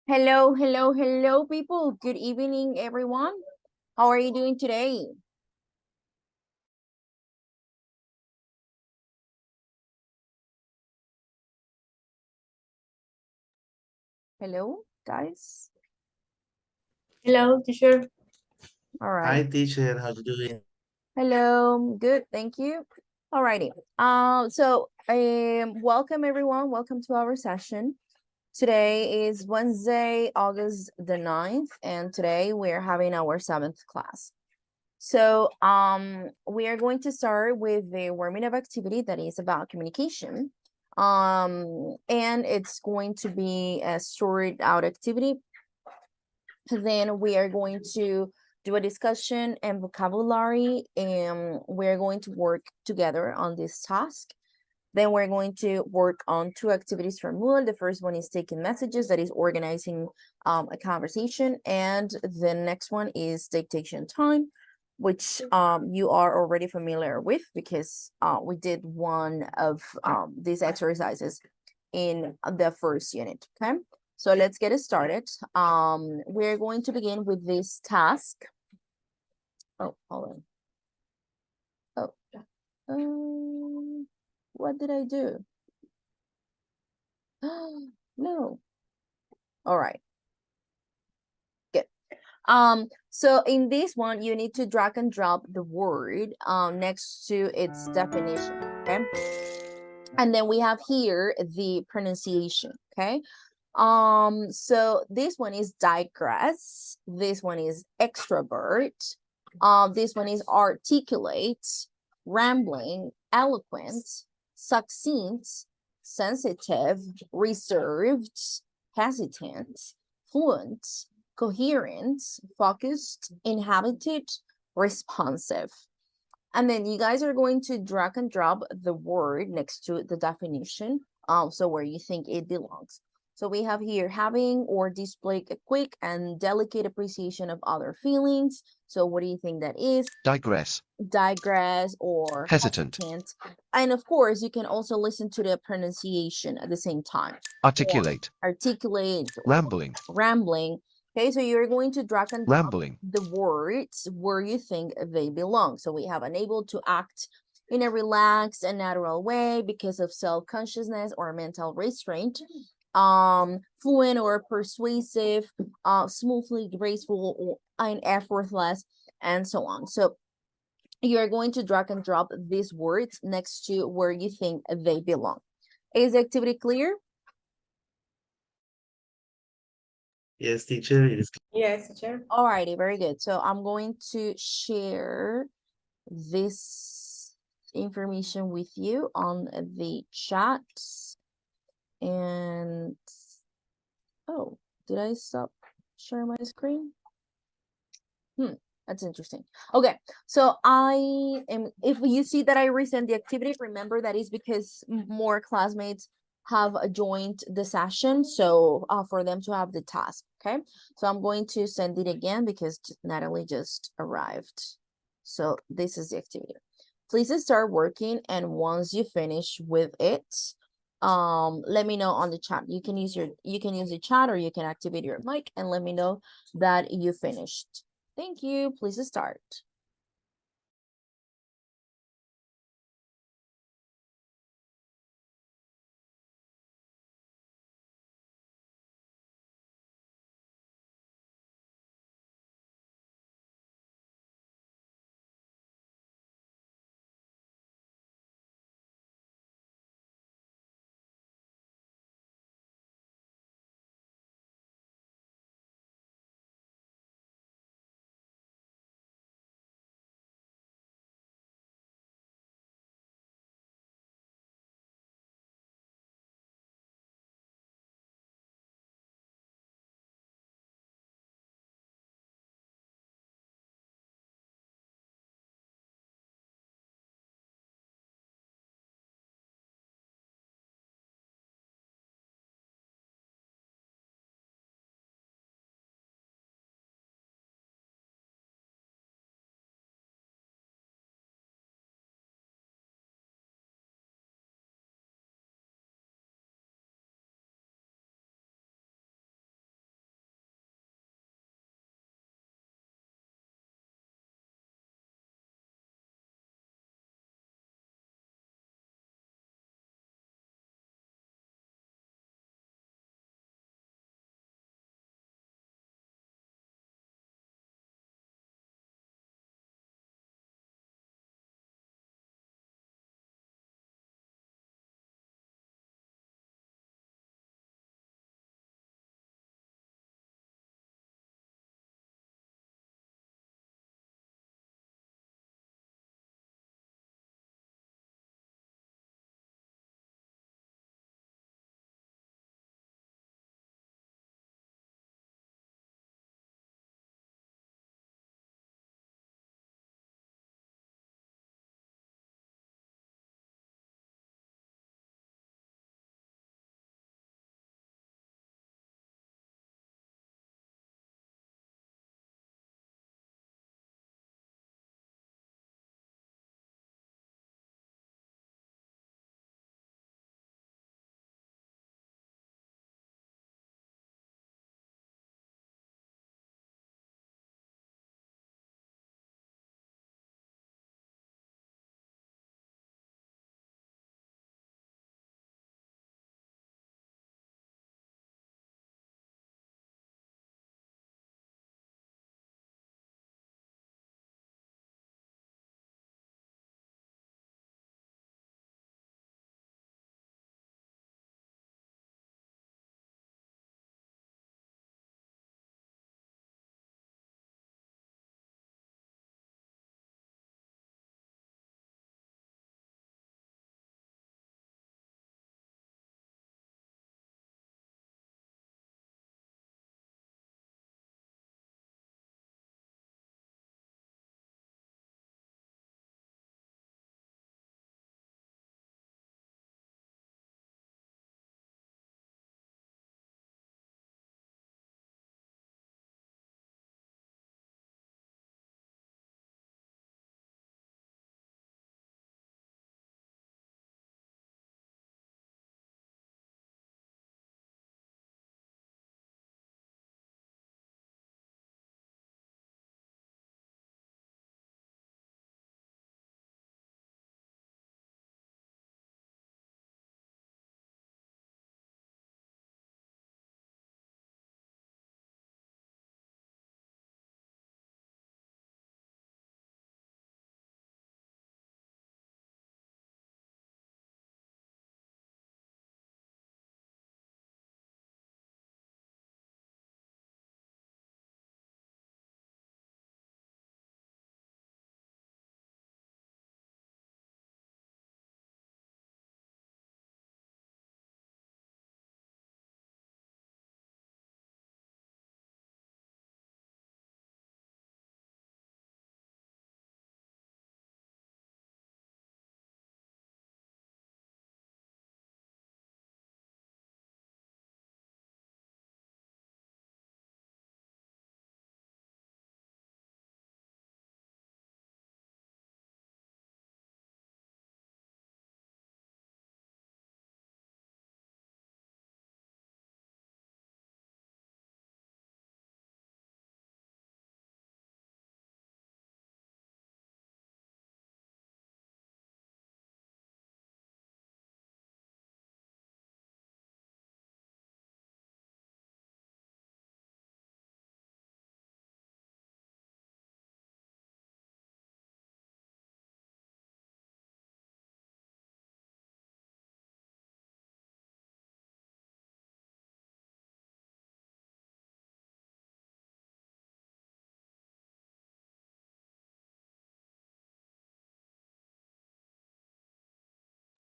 Hello, hello, hello, people. Good evening, everyone. How are you doing today? Hello, guys. Hello, teacher. All Hi, right. teacher. How you doing? Hello. Good. Thank you. All righty. Welcome everyone. Welcome to our session. Today is Wednesday, August the 9th, and today we're having our 7th class. So we are going to start with the warming up activity that is about communication. And it's going to be a sorted out activity. Then we are going to do a discussion and vocabulary, and we're going to work together on this task. Then we're going to work on two activities from Moodle. The first one is taking messages, that is organizing a conversation. And the next one is dictation time, which you are already familiar with because we did one of these exercises in the first unit, okay? So let's get it started. We're going to begin with this task. Oh, hold on. Oh, what did I do? No. All right. Good. So in this one, you need to drag and drop the word next to its definition, okay? And then we have here the pronunciation, okay? So this one is digress, this one is extrovert, this one is articulate, rambling, eloquent, succinct, sensitive, reserved, hesitant, fluent, coherent, focused, inhabited, responsive. And then you guys are going to drag and drop the word next to the definition, so where you think it belongs. So we have here having or display a quick and delicate appreciation of other feelings. So what do you think that is? Digress. Digress or Hesitant. And of course, you can also listen to the pronunciation at the same time. Articulate. Articulate. Rambling. Rambling. Okay, so you're going to drag and drop Rambling. the words where you think they belong. So we have unable to act in a relaxed and natural way because of self-consciousness or mental restraint. Fluent or persuasive, smoothly graceful and effortless, and so on. So you're going to drag and drop these words next to where you think they belong. Is the activity clear? Yes, teacher. It is. Yes, teacher. Alrighty, very good. So I'm going to share this information with you on the chat. And oh, did I stop sharing my screen? That's interesting. Okay, so if you see that I resend the activity, remember that is because more classmates have joined the session, so for them to have the task, okay? So I'm going to send it again because Natalie just arrived. So this is the activity. Please start working, and once you finish with it, let me know on the chat. You can use the chat, or you can activate your mic and let me know that you finished. Thank you. Please start.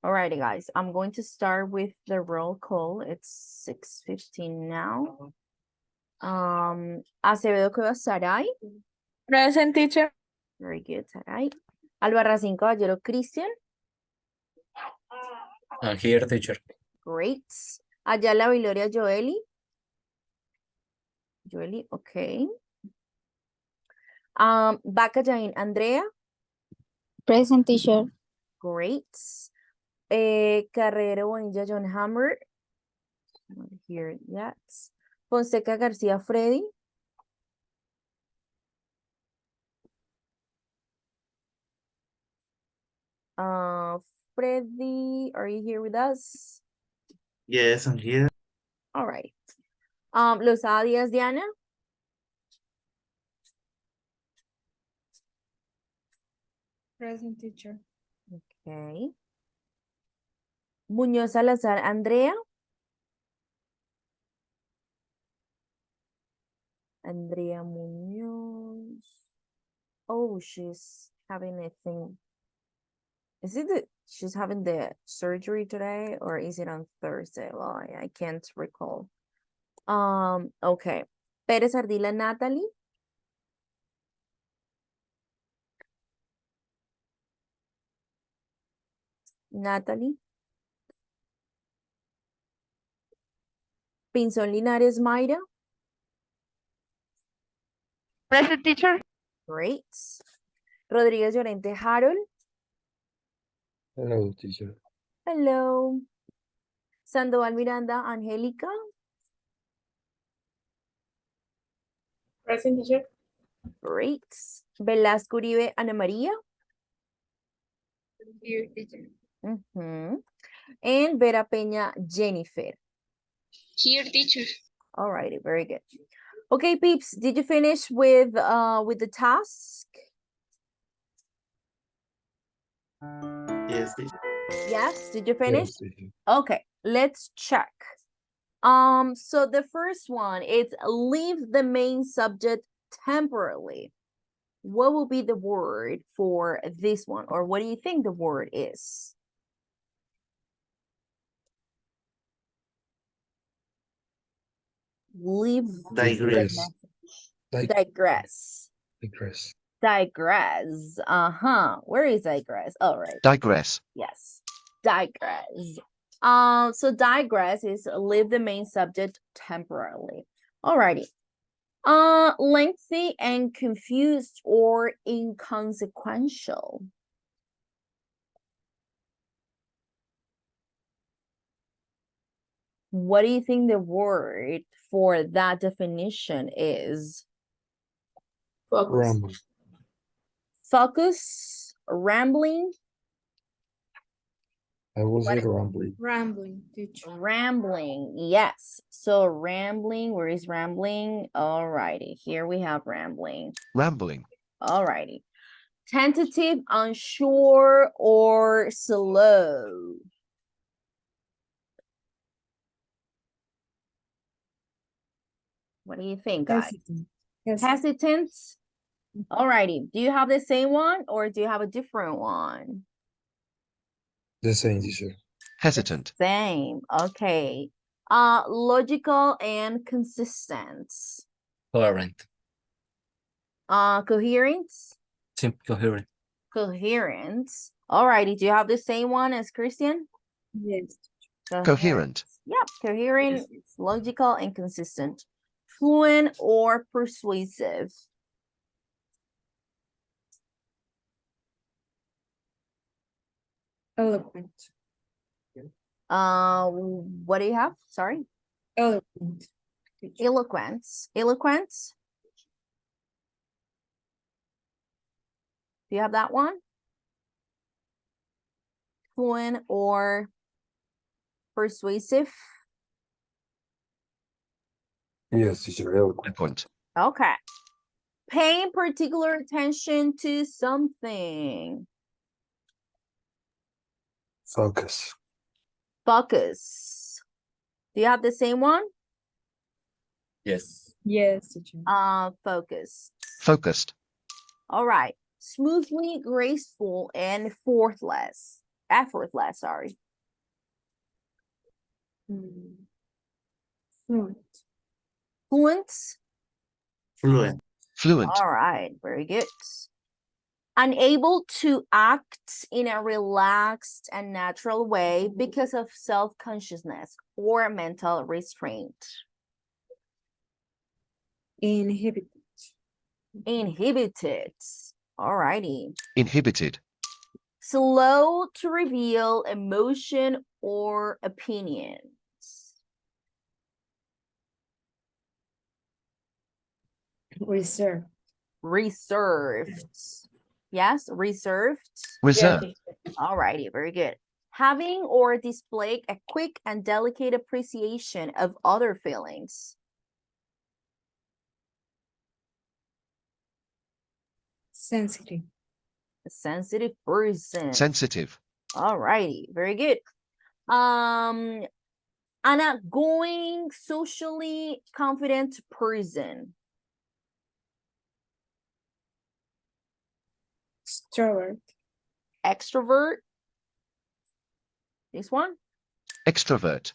Alrighty, guys. I'm going to start with the roll call. It's 6:15 now. Acevedo Cuevas Saray. Present, teacher. Very good, Saray. Albarracín Caballero Cristian. Here, teacher. Great. Ayala Viloria Joeli. Joeli, okay. Baca Jain Andrea. Present, teacher. Great. Carrero Bonilla John Hammer. Here, yes. Fonseca García Freddy. Freddy, are you here with us? Yes, I'm here. All right. Lozada Díaz Diana. Present, teacher. Okay. Muñoz Salazar Andrea. Andrea Muñoz. Oh, she's having a thing. Is it that she's having the surgery today or is it on Thursday? Well, I can't recall. Okay. Pérez Ardila Natalie. Natalie. Pinzón Linares Mayra. Present, teacher. Great. Rodríguez Llorente Harold. Hello, teacher. Hello. Sandoval Miranda Angélica. Present, teacher. Great. Velasco Uribe Ana María. Here, teacher. And Vera Peña Jennifer. Here, teacher. All righty, very good. Okay, peeps, did you finish with the task? Yes, teacher. Yes, did you finish? Yes, teacher. Okay, let's check. So the first one is leave the main subject temporarily. What will be the word for this one? Or what do you think the word is? Leave. Digress. Digress. Digress. Digress. Where is digress? All right. Digress. Yes. Digress. So digress is leave the main subject temporarily. Alrighty. Lengthy and confused or inconsequential. What do you think the word for that definition is? Focus. Rumble. Focus, rambling, I will say What? rambling. Rambling, teacher. rambling. Yes. So rambling, where is rambling? Alrighty, here we have rambling. Rambling. Alrighty. Tentative, unsure, or slow. What do you think, guys? Hesitant. Alrighty. Do you have the same one or do you have a different one? The same, teacher. Hesitant. Same. Okay. Logical and consistent. Coherent. Coherent. Simple coherent. Coherent. Alrighty. Do you have the same one as Christian? Yes. Coherent. Yep. Coherent, logical, and consistent. Fluent or persuasive. Eloquent. What do you have? Sorry. Eloquent. Eloquence. Eloquence. Do you have that one? Fluent or persuasive? Yes, teacher. Eloquent. Eloquent. Okay. Paying particular attention to something. Focus. Focus. Do you have the same one? Yes. Yes, teacher. Focus. Focused. All right. Smoothly, graceful, and effortless, sorry. Fluent. Fluent. Fluent. Fluent. All right, very good. Unable to act in a relaxed and natural way because of self-consciousness or mental restraint. Inhibited. Inhibited. All righty. Inhibited. Slow to reveal emotion or opinions. Reserved. Reserved. Yes, reserved. Reserved. All righty, very good. Having or displaying a quick and delicate appreciation of other feelings. Sensitive. A sensitive person. Sensitive. All righty, very good. An outgoing, socially confident person. Extrovert. Extrovert. This one. Extrovert.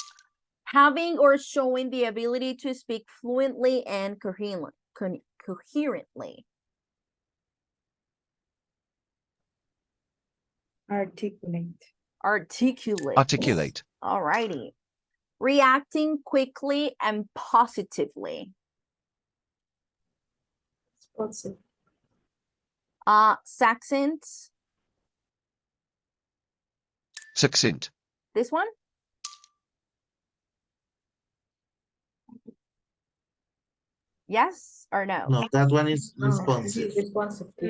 Having or showing the ability to speak fluently and coherently. Articulate. Articulate. Articulate. All righty. Reacting quickly and positively. Responsive. Succinct. Succinct. This one. Yes or no? No, that one is responsive.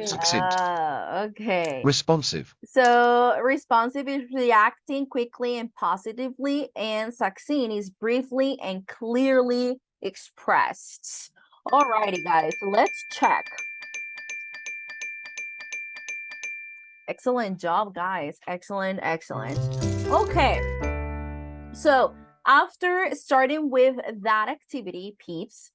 Succinct. Okay. Responsive. So responsive is reacting quickly and positively, and succinct is briefly and clearly expressed. All righty, guys, let's check. Excellent job, guys. Excellent, excellent. Okay. So after starting with that activity, peeps,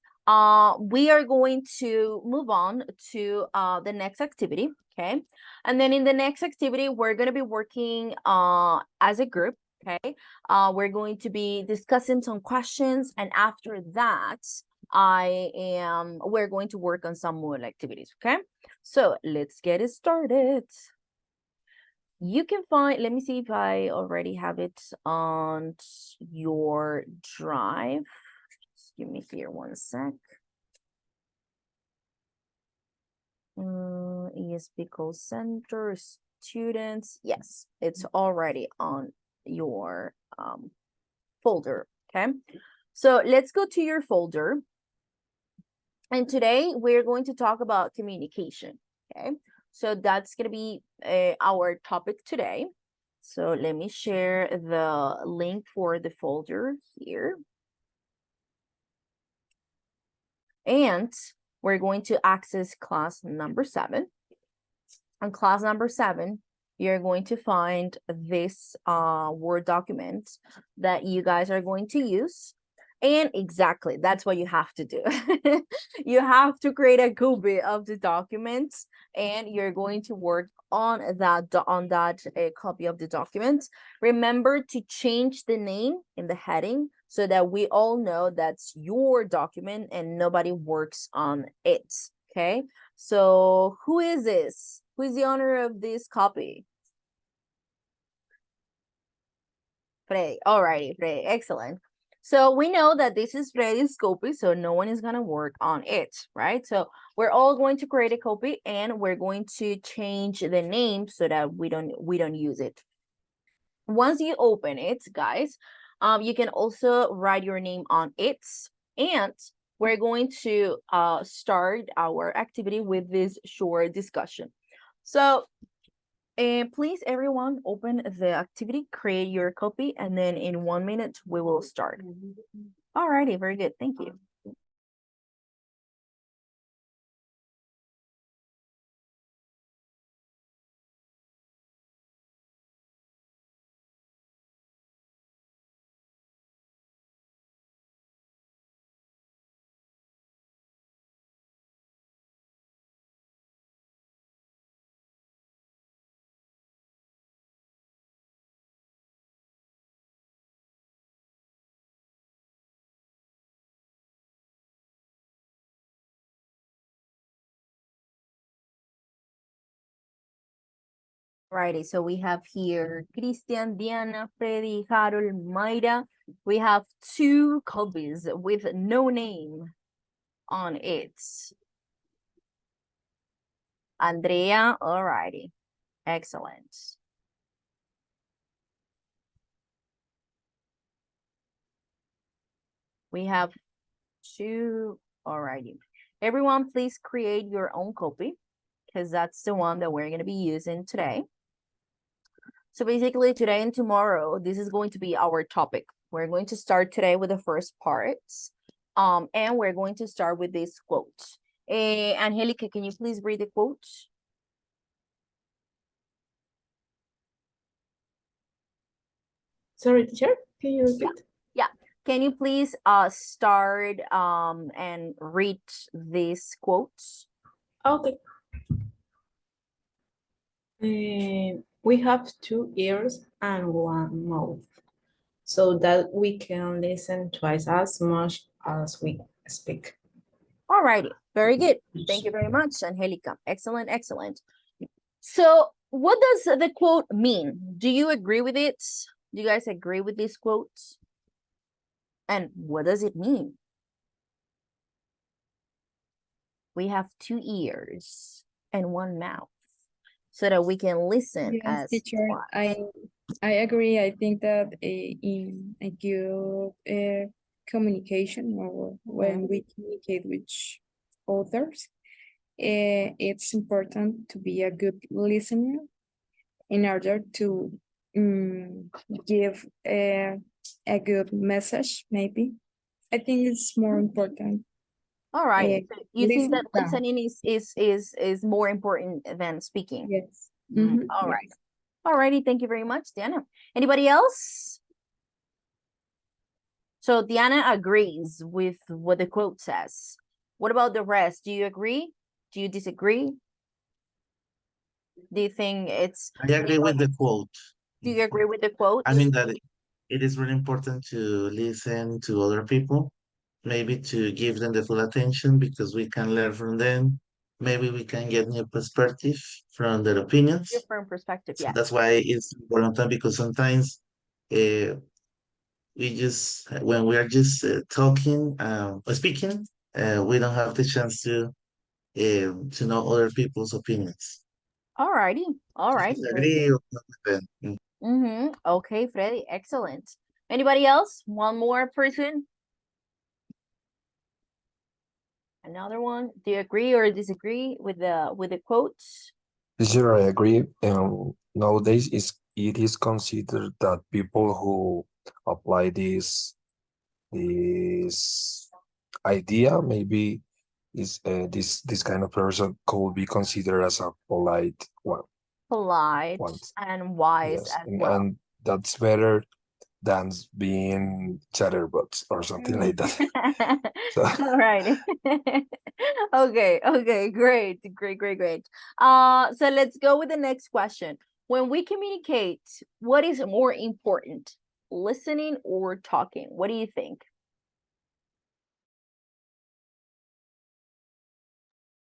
we are going to move on to the next activity, okay? And then in the next activity, we're going to be working as a group, okay? We're going to be discussing some questions, and after that, we're going to work on some more activities, okay? So let's get it started. You can find, let me see if I already have it on your drive. Just give me here one sec. Esp Call Center, students. Yes, it's already on your folder, okay? So let's go to your folder. And today we're going to talk about communication, okay? So that's going to be our topic today. So let me share the link for the folder here. And we're going to access class number 7. On class number 7, you're going to find this Word document that you guys are going to use. And exactly, that's what you have to do. You have to create a copy of the document, and you're going to work on that copy of the document. Remember to change the name in the heading so that we all know that's your document and nobody works on it. Okay, so who is this? Who is the owner of this copy? Frey. Alrighty, Frey. Excellent. So we know that this is Freddy's copy, so no one is gonna work on it, right? So we're all going to create a copy, and we're going to change the name so that we don't use it. Once you open it, guys, you can also write your name on it, and we're going to start our activity with this short discussion. So please, everyone, open the activity, create your copy, and then in 1 minute, we will start. Alrighty, very good. Thank you. Righty, so we have here Christian, Diana, Freddy, Harold, Mayra. We have 2 copies with no name on it. Andrea, alrighty, excellent. We have 2, alrighty. Everyone, please create your own copy because that's the one that we're going to be using today. So basically today and tomorrow, this is going to be our topic. We're going to start today with the first part. And we're going to start with this quote. Angelica, can you please read the quote? Sorry, teacher, can you repeat? Yeah. Can you please start and read this quote? Okay. We have 2 ears and 1 mouth, so that we can listen twice as much as we speak. Alrighty, very good. Thank you very much, Angelica. Excellent, excellent. So what does the quote mean? Do you agree with it? Do you guys agree with this quote? And what does it mean? We have 2 ears and 1 mouth so that we can listen Yes, as teacher, one. I agree. I think that in a good communication or when we communicate with others, it's important to be a good listener in order to give a good message, maybe. I think it's more important. All right. So you think that listen down. listening is more important than speaking? Yes. All right. All righty. Thank you very much, Diana. Anybody else? So Diana agrees with what the quote says. What about the rest? Do you agree? Do you disagree? Do you think it's... I agree with the quote. Do you agree with the quote? I mean that it is really important to listen to other people, maybe to give them the full attention because we can learn from them. Maybe we can get new perspective from their opinions. Different perspective, So yeah. that's why it's important because sometimes we just when we are just talking or speaking, we don't have the chance to know other people's opinions. All righty. All right. Agree or not with them. Okay, Freddy, excellent. Anybody else? One more person? Another one? Do you agree or disagree with the quotes? Teacher, I agree. Nowadays, it is considered that people who apply this idea maybe is this kind of person could be considered as a polite one. Polite and wise Yes, as well. and that's better than being chatterbox or something like that. So All right. Okay, great. So let's go with the next question. When we communicate, what is more important, listening or talking? What do you think?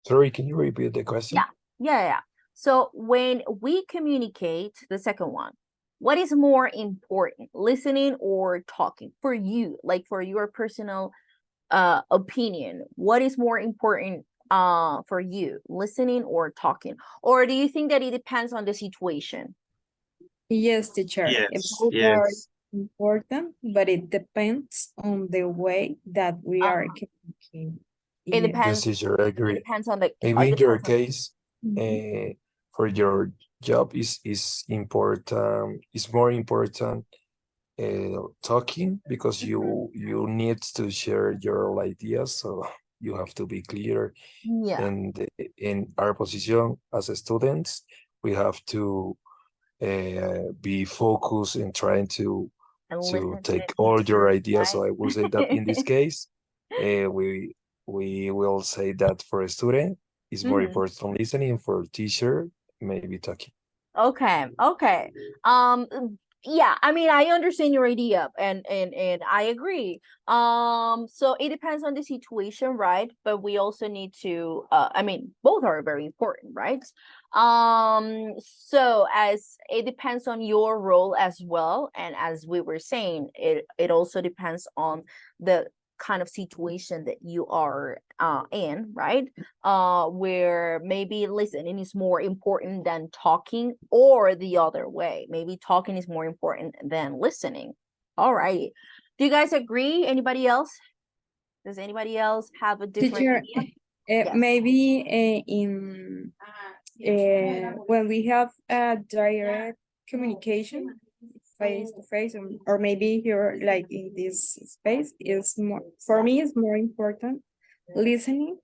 sorry, can you repeat the question? Yeah. So when we communicate, the second one, what is more important, listening or talking for you, like for your personal opinion? What is more important for you, listening or talking? Or do you think that it depends on the situation? Yes, teacher. Both are important, but it depends on the way that we are communicating. It depends. Yes, teacher, I agree. It depends on the... Maybe in your case, for your job is important. It's more important talking because you need to share your ideas, so you have to be clear. Yeah. And in our position as a students, we have to be focused in trying to take all your ideas. So I will say that in this case, we will say that for a student, it's more important listening. For a teacher, maybe talking. Okay. Yeah, I mean, I understand your idea and I agree. So it depends on the situation, right? But we also need to I mean, both are very important, right? So as it depends on your role as well, and as we were saying, it also depends on the kind of situation that you are in, right? Where maybe listening is more important than talking, or the other way, maybe talking is more important than listening. All righty, do you guys agree? Anybody else? Does anybody else have a different Teacher, idea? Yes. maybe in when we have a direct communication face to face, or maybe here like in this space, is more, for me, is more important listening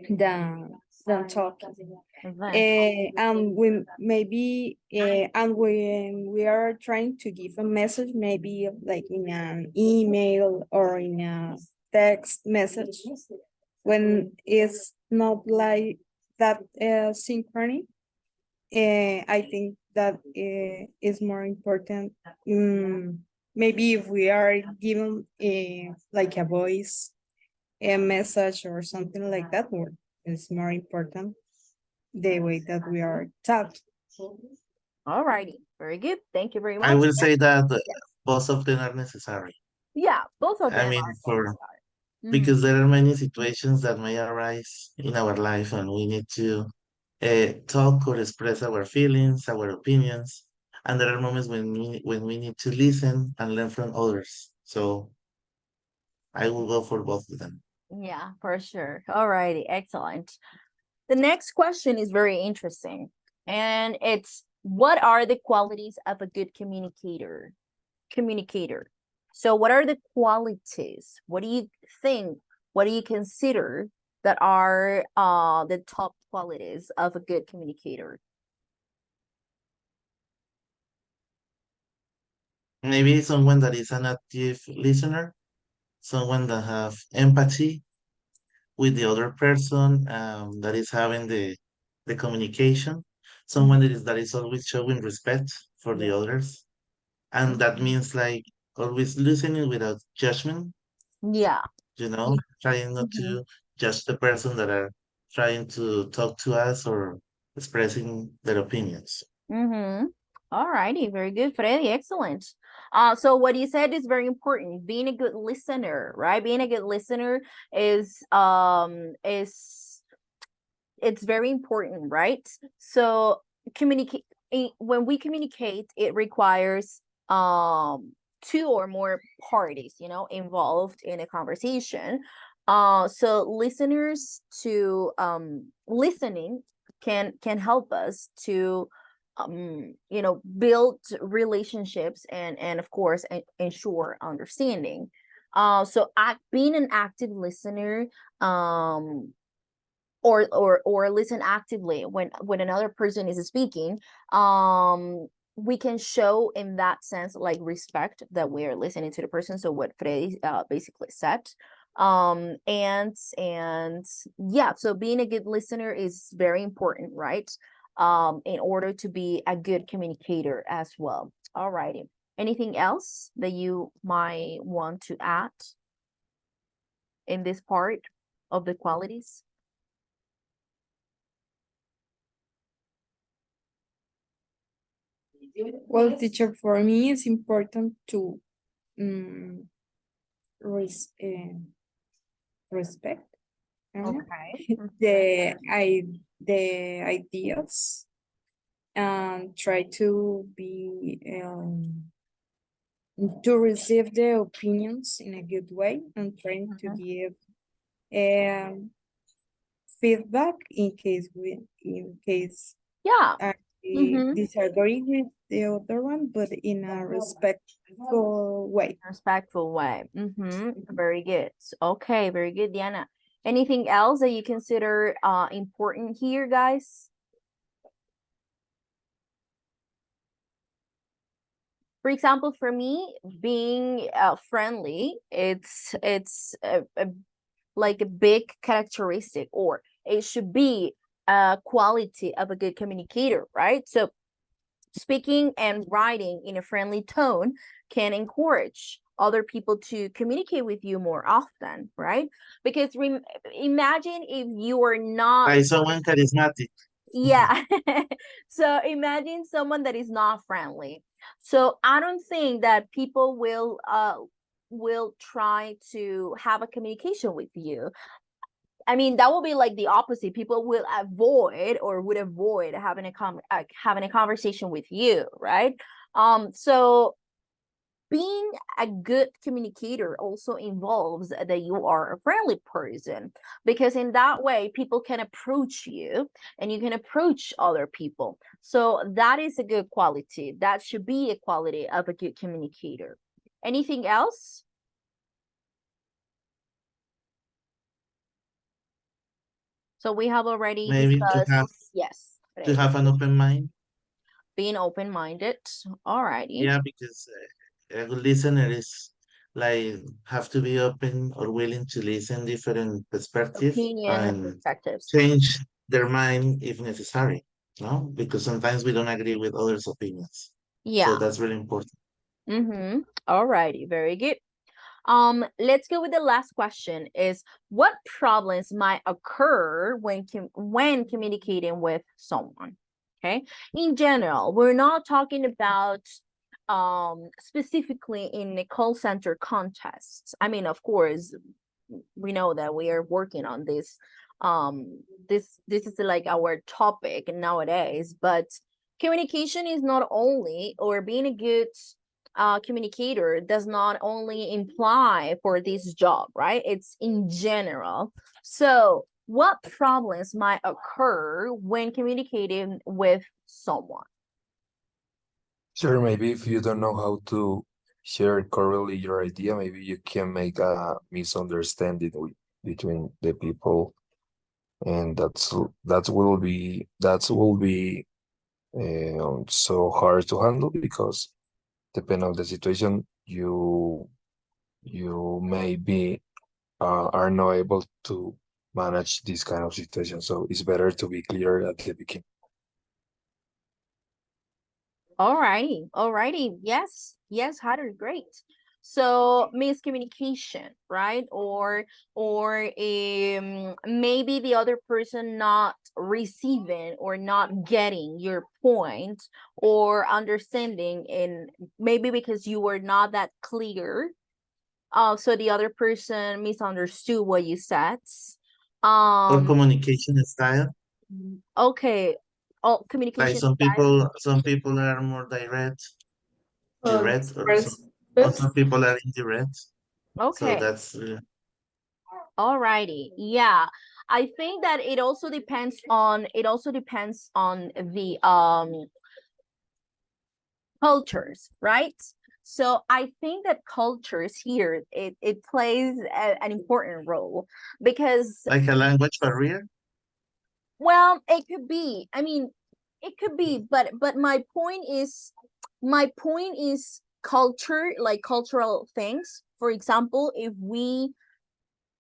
than talking. And when maybe and when we are trying to give a message, maybe like in an email or in a text message, when it's not like that synchrony, I think that is more important. Maybe if we are given like a voice, a message or something like that, or it's more important the way that we are taught. All righty, very good. Thank you very much. I will say that both of them are necessary. Yeah, both of I them mean, are necessary. because there are many situations that may arise in our life and we need to talk or express our feelings, our opinions, and there are moments when we need to listen and learn from others. So I will go for both of them. Yeah, for sure. All righty, excellent. The next question is very interesting, and it's, what are the qualities of a good communicator? So what are the qualities? What do you think? What do you consider that are the top qualities of a good communicator? Maybe someone that is an active listener, someone that have empathy with the other person, that is having the communication, someone that is always showing respect for the others, and that means like always listening without judgment, Yeah. trying not to judge the person that are trying to talk to us or expressing their opinions. All righty, very good, Freddy. Excellent. So what you said is very important. Being a good listener, right? Being a good listener is it's very important, right? So communicate when we communicate, it requires two or more parties, involved in a conversation. So listeners to listening can help us to build relationships and of course ensure understanding. So being an active listener, or listen actively when another person is speaking, we can show in that sense like respect that we're listening to the person. So what Freddy basically said, and yeah, so being a good listener is very important, right? In order to be a good communicator as well. All righty, anything else that you might want to add in this part of the qualities? Well, teacher, for me, it's important to respect Okay. the ideas, and try to be to receive the opinions in a good way, and trying to give feedback in case Yeah. I disagree with the other one, but in a respectful way. Respectful way. Very good. Okay, very good, Diana. Anything else that you consider important here, guys? For example, for me, being friendly, it's like a big characteristic, or it should be a quality of a good communicator, right? So speaking and writing in a friendly tone can encourage other people to communicate with you more often, right? Because imagine if you are not By someone charismatic. Yeah. So imagine someone that is not friendly. So I don't think that people will try to have a communication with you. I mean, that will be like the opposite. People will avoid or would avoid having having a conversation with you, right? So being a good communicator also involves that you are a friendly person, because in that way people can approach you and you can approach other people. So that is a good quality. That should be a quality of a good communicator. Anything else? So we have already Maybe discussed, yes, to have an open mind. being open-minded. All righty. Yeah, because a good listener is like have to be open or willing to listen different perspective Opinion and and perspectives. change their mind if necessary. No, because sometimes we don't agree with others' opinions. So Yeah. that's really important. Mm-hmm. All righty. Very good. Let's go with the last question is, what problems might occur when communicating with someone? Okay. In general, we're not talking about specifically in the call center contests. I mean, of course, we know that we are working on this. This is like our topic nowadays, but communication is not only, or being a good communicator does not only imply for this job, right? It's in general. So what problems might occur when communicating with someone? Sure, maybe if you don't know how to share correctly your idea, maybe you can make a misunderstanding between the people, and that will be so hard to handle because depending on the situation, you maybe are not able to manage this kind of situation. So it's better to be clear at the beginning. All righty. Yes, Hatter, great. So miscommunication, right? Or maybe the other person not receiving or not getting your point or understanding, in maybe because you were not that clear. So the other person misunderstood what you said. Or Um, communication style. okay. All Like communication some people are more Well, direct, or perspective. some people are indirect. So okay. that's Alrighty. Yeah. I think that it also depends on the cultures, right? So I think that cultures here, it plays an important role, because, like a language barrier. well, it could be. I mean, it could be, but my point is culture, like cultural things. For example, if we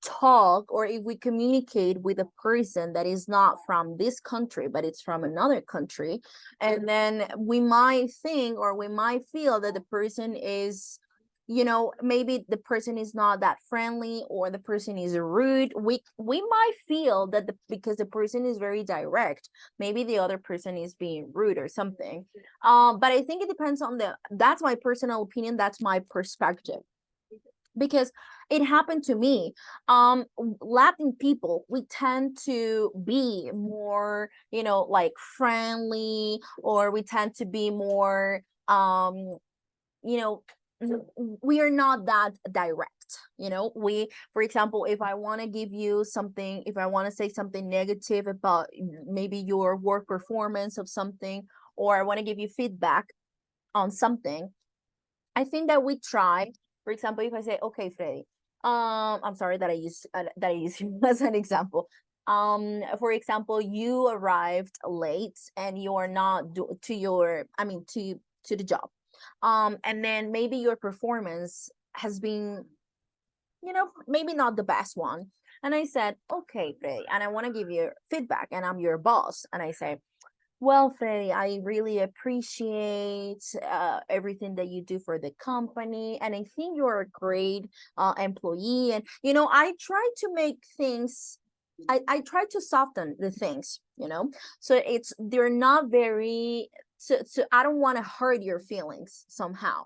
talk or if we communicate with a person that is not from this country but it's from another country, and then we might think or we might feel that the person is, maybe the person is not that friendly or the person is rude. We might feel that because the person is very direct, maybe the other person is being rude or something. But I think it depends on that's my personal opinion, that's my perspective, because it happened to me. Latin people, we tend to be more, like friendly, or we tend to be more, you know we are not that direct. We, for example, if I want to give you something, if I want to say something negative about maybe your work performance of something, or I want to give you feedback on something, I think that we try. For example, if I say, okay, Freddy, I'm sorry that I use you as an example. For example, you arrived late and you are not to the job. And then maybe your performance has been, maybe not the best one. And I said, okay, Freddy, and I want to give you feedback, and I'm your boss, and I say, well, Freddie, I really appreciate everything that you do for the company, and I think you're a great employee. And I try to make things I try to soften the things, so they're not very, so I don't want to hurt your feelings somehow.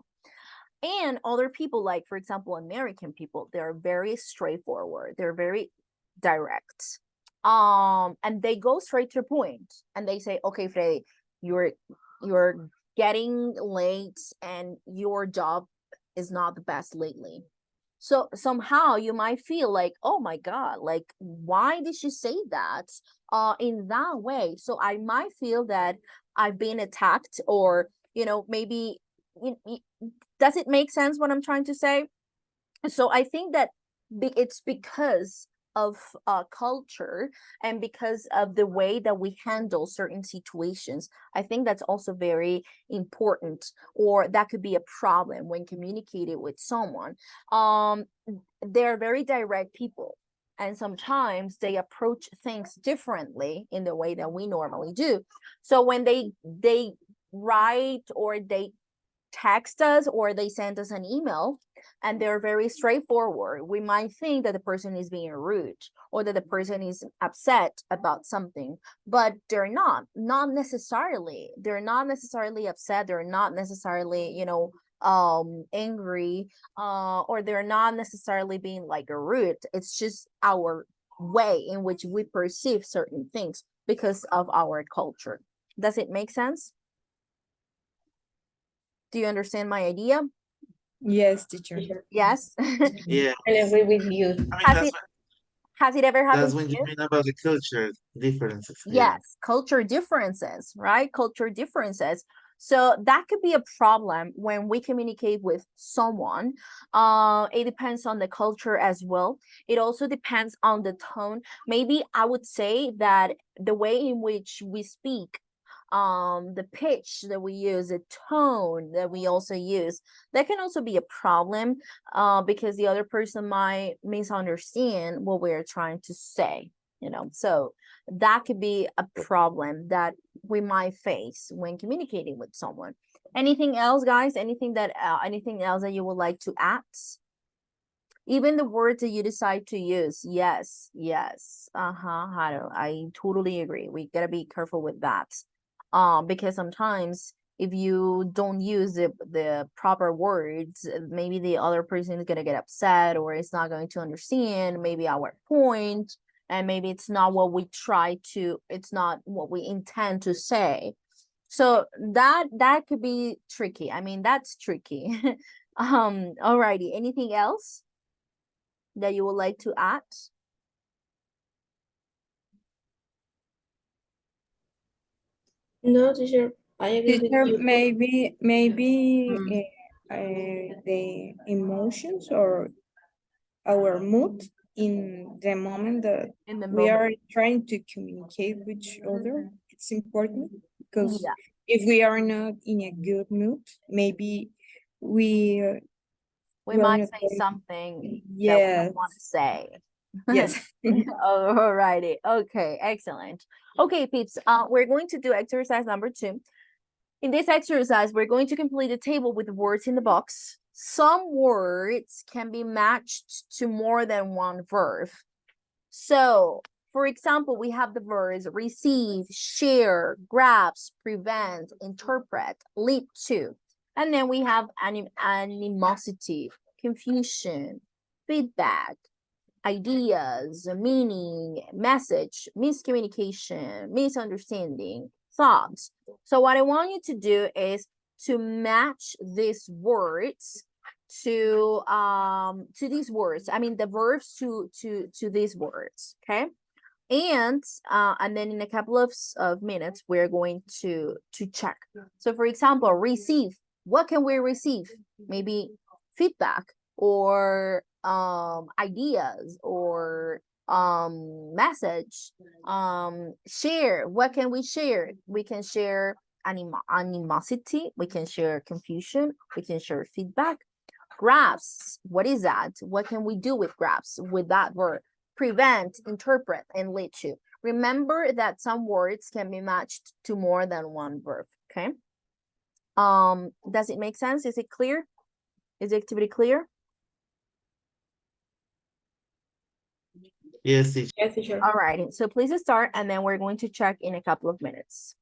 And other people, like for example American people, they're very straightforward, they're very direct, and they go straight to the point, and they say, okay, Freddy, you're getting late and your job is not the best lately. So somehow you might feel like, oh my God, like why did she say that in that way? So I might feel that I've been attacked, or maybe, does it make sense what I'm trying to say? So I think that it's because of culture, and because of the way that we handle certain situations. I think that's also very important, or that could be a problem when communicating with someone. They're very direct people, and sometimes they approach things differently in the way that we normally do. So when they write, or they text us, or they send us an email, and they're very straightforward, we might think that the person is being rude, or that the person is upset about something, but not necessarily. They're not necessarily upset, they're not necessarily angry, or they're not necessarily being like a rude. It's just our way in which we perceive certain things because of our culture. Does it make sense? Do you understand my idea? Yes, teacher. Yes. Yeah, I agree with you. I mean has it has it ever happened that's to when you you? mean about the culture differences. Yeah. Yes, culture differences, right? Culture differences. So that could be a problem when we communicate with someone. It depends on the culture as well. It also depends on the tone. Maybe I would say that the way in which we speak, the pitch that we use, the tone that we also use, that can also be a problem, because the other person might misunderstand what we're trying to say. So that could be a problem that we might face when communicating with someone. Anything else, guys? Anything else that you would like to add? Even the words that you decide to use. Yes. I totally agree. We gotta be careful with that, because sometimes if you don't use the proper words, maybe the other person is gonna get upset, or is not going to understand maybe our point, and maybe it's not what we it's not what we intend to say. So that could be tricky. I mean, that's tricky. Alrighty, anything else that you would like to add? No, teacher, I agree with Teacher, you. maybe the emotions or our mood in the moment that In the we moment. are trying to communicate with each other. It's important because Yeah. if we are not in a good mood, maybe we We we are might not say very, something that we yes, don't want to say. yes. Alrighty. Okay, excellent. Okay, peeps, we're going to do exercise number 2. In this exercise, we're going to complete the table with the words in the box. Some words can be matched to more than one verb. So, for example, we have the verbs receive, share, grasp, prevent, interpret, lead to. And then we have animosity, confusion, feedback, ideas, meaning, message, miscommunication, misunderstanding, thoughts. So what I want you to do is to match these words to these words. I mean the verbs to these words, okay? And then in a couple of minutes we're going to check. So for example, receive. What can we receive? Maybe feedback, or ideas, or message. Share. What can we share? We can share animosity, we can share confusion, we can share feedback. Graphs, what is that? What can we do with graphs, with that verb? Prevent, interpret, and lead to. Remember that some words can be matched to more than one verb, okay? Does it make sense? Is it clear? Is the activity clear? Yes, teacher. Yes, teacher. All right, so please start, and then we're going to check in a couple of minutes.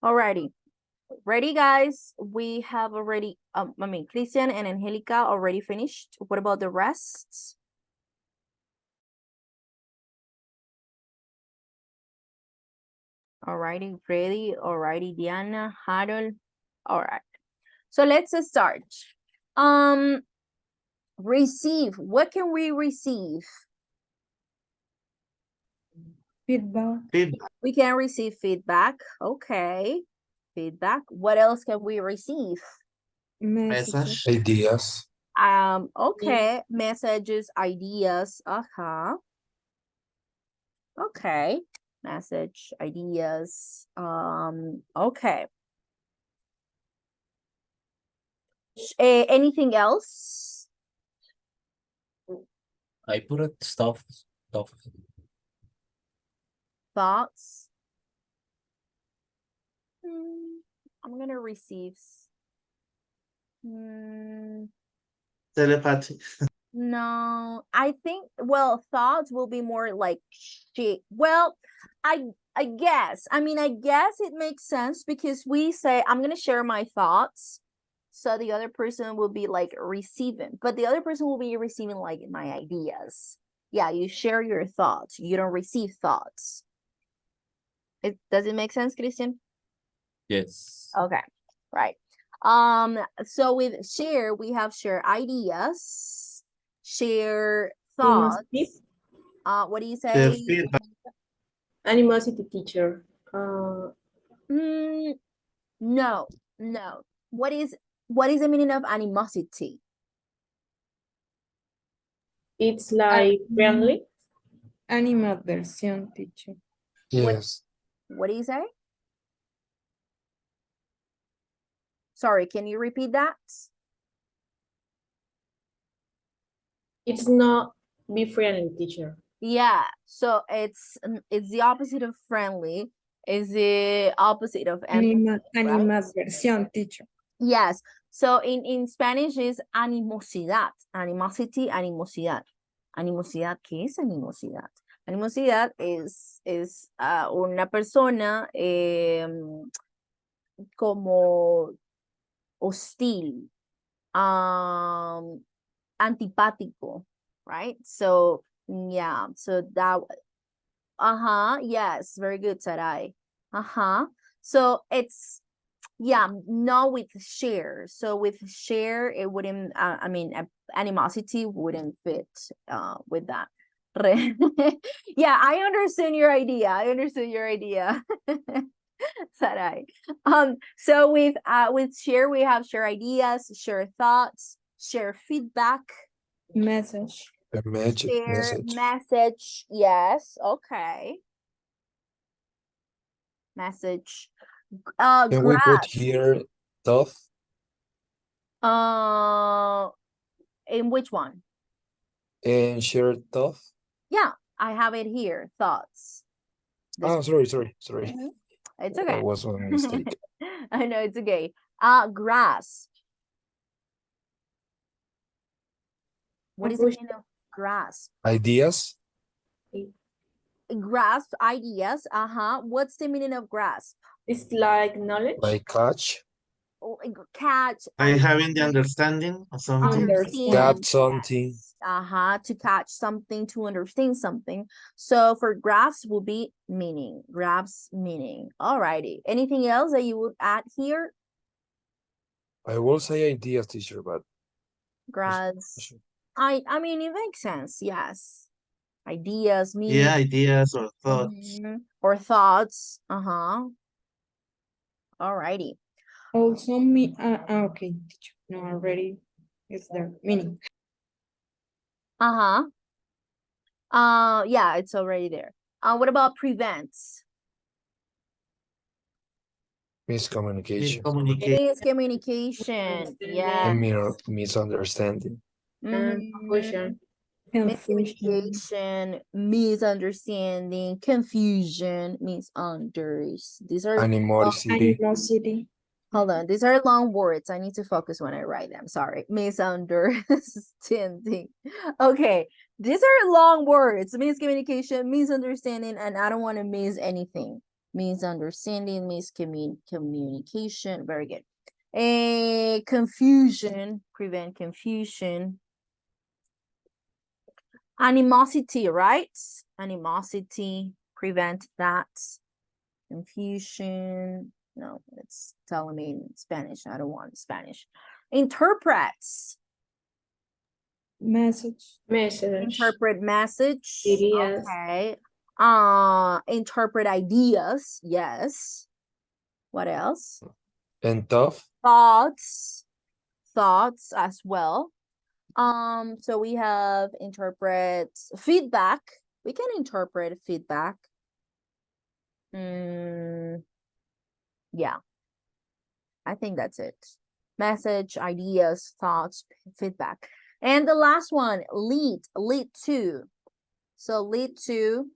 Alrighty. Ready, guys? We have already, Christian and Angelica already finished. What about the rest? Alrighty, ready. Alrighty, Diana, Harold. All right. So let's start. Receive. What can we receive? Feedback. Feedback. We can receive feedback. Okay. Feedback. What else can we receive? Messages. Message. Ideas. Okay. Messages, ideas. Okay. Message, ideas. Okay. Anything else? I put it stuff. Thoughts? I'm gonna receive. Telepathy. No, I think, well, thoughts will be more like shit. Well, I guess. I mean, I guess it makes sense because we say I'm gonna share my thoughts. So the other person will be like receiving, but the other person will be receiving like my ideas. Yeah, you share your thoughts. You don't receive thoughts. Does it make sense, Christian? Yes. Okay, right. So with share, we have share ideas, share thoughts. Animosity. What do you The say? feedback. Animosity teacher. No. What is the meaning of animosity? It's like friendly. Animadversión, teacher. Yes. What do you say? Sorry, can you repeat that? It's not be friendly, teacher. Yeah, so it's the opposite of friendly, is the opposite of empathy, right? Animadversión, teacher. Yes. So in Spanish is animosidad. Animosity, animosidad. Animosidad, ¿qué es animosidad? Animosidad es una persona como hostil, antipático, right? So yeah, so that, yes, very good, Sarai. So it's, yeah, not with share. So with share, it wouldn't, I mean, animosity wouldn't fit with that. Yeah, I understand your idea. Sarai. So with share, we have share ideas, share thoughts, share feedback, Message. A share message. message. Yes, okay. Message. Can we put Grasp. here thought? In which one? And share thought? Yeah, I have it here. Thoughts. Oh, sorry. Mhm. It's That okay. was one mistake. I know, it's okay. Grasp. What is the meaning of grasp? Ideas? Grasp, ideas. What's the meaning of grasp? It's like knowledge. Like catch? Catch. I having the understanding of something. Understand. Got something. Yes. To catch something, to understand something. So for grasp will be meaning. Grasp meaning. Alrighty. Anything else that you would add here? I will say ideas, teacher, but Grasp. I mean, it makes sense. Yes. Ideas, meaning. Yeah, ideas or thoughts. Or thoughts. Alrighty. Also, okay, teacher. No, already is there. Meaning. Yeah, it's already there. What about prevents? miscommunication. Miscommunication. Yeah. And misunderstanding. Confusion. Miscommunication, misunderstanding, confusion, these are Animosity. hold on, these are long words. I need to focus when I write them. Sorry. Misunderstanding. Okay, these are long words. Miscommunication, misunderstanding, and I don't want to miss anything. misunderstanding, miscommunication. Very good. Confusion, prevent confusion. Animosity, right? Animosity, prevent that. Confusion. No, it's telling me in Spanish. I don't want Spanish. Interprets. Message. Interpret message. Ideas. Okay. Interpret ideas. Yes. What else? And tough. Thoughts as well. So we have interpret feedback. We can interpret feedback. Yeah, I think that's it. Message, ideas, thoughts, feedback. And the last one, lead to. So lead to,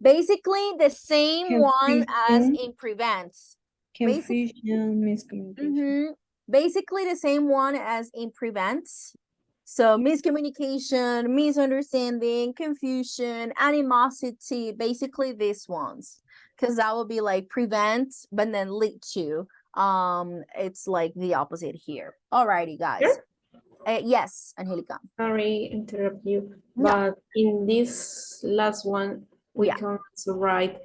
basically the same one as Confusion. in prevents. Confusion, miscommunication. Basically the same one as in prevents. So miscommunication, misunderstanding, confusion, animosity, basically these ones. Because that will be like prevent, but then lead to. It's like the opposite here. Alrighty, guys. Sure. Yes, Angelica. Sorry, interrupt you. No. But in this last one, we Yeah. can also write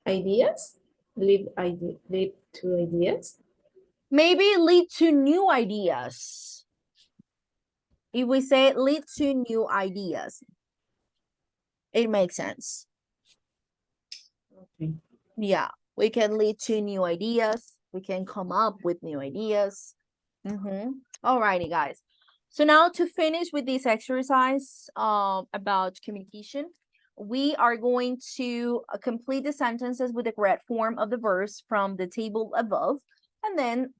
ideas, lead to ideas. Maybe lead to new ideas. If we say lead to new ideas, it makes sense. Okay. Yeah, we can lead to new ideas. We can come up with new ideas. Alrighty, guys. So now to finish with this exercise about communication, we are going to complete the sentences with the correct form of the verbs from the table above. And then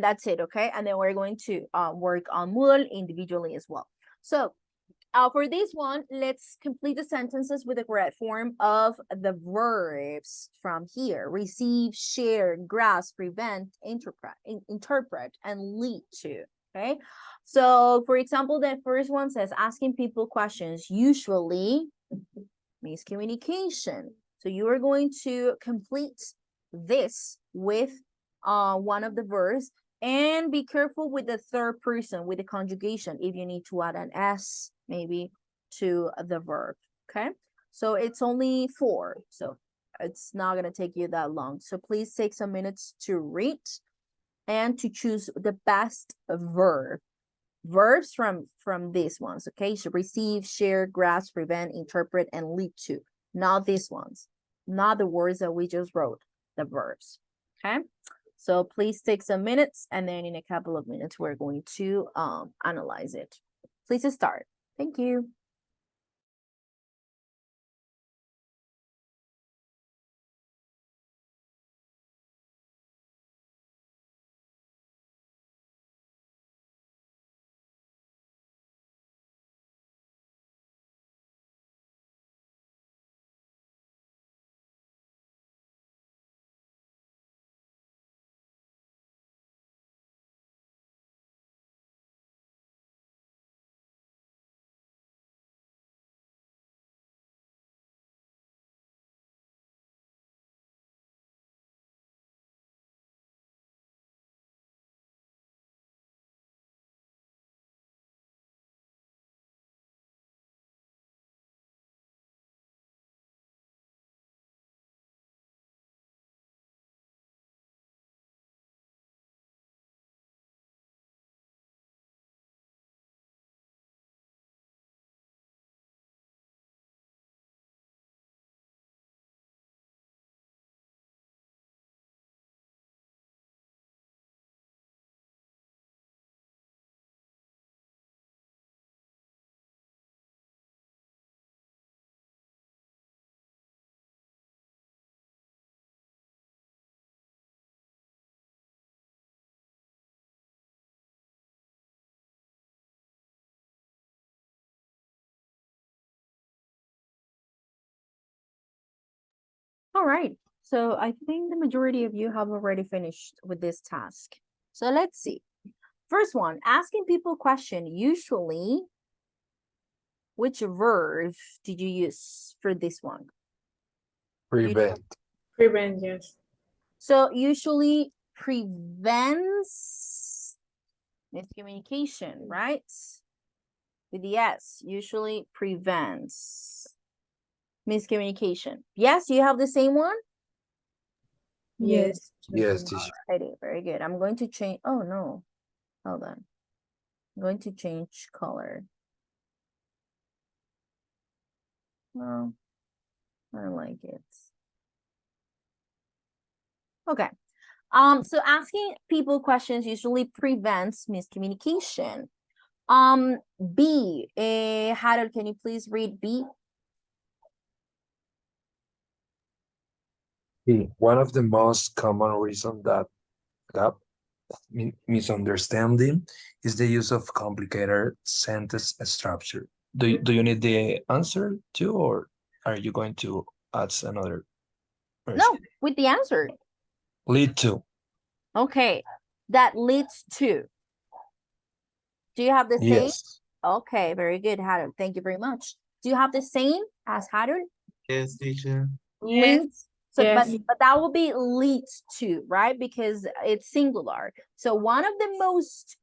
that's it, okay? And then we're going to work on Moodle individually as well. So for this one, let's complete the sentences with the correct form of the verbs from here. Receive, share, grasp, prevent, interpret, and lead to, okay? So, for example, the first one says asking people questions, usually miscommunication. So you are going to complete this with one of the verbs, and be careful with the third person, with the conjugation, if you need to add an S maybe to the verb, okay? So it's only 4, so it's not gonna take you that long. So please take some minutes to read and to choose the best verbs from these ones, okay? So receive, share, grasp, prevent, interpret, and lead to. Not these ones, not the words that we just wrote, the verbs, okay? So please take some minutes, and then in a couple of minutes, we're going to analyze it. Please start. Thank you. All right, so I think the majority of you have already finished with this task. So let's see. First one, asking people question. Usually, which verb did you use for this one? Prevent. Prevent, yes. So usually prevents miscommunication, right? With the S, usually prevents miscommunication. Yes, you have the same one? Yes. Yes, teacher. Alrighty, very good. I'm going to change, oh no, hold on. I'm going to change color. Well, I don't like it. Okay. So asking people questions usually prevents miscommunication. B, Harold, can you please read B? One of the most common reasons that gap misunderstanding is the use of complicated sentence structure. Do you need the answer too, or are you going to add another person? No, with the answer. Lead to. Okay, that leads to. Do you have the same? Yes. Okay, very good, Harold. Thank you very much. Do you have the same as Harold? Yes, teacher. Leads. So, Yes. but that will be leads to, right? Because it's singular. So one of the most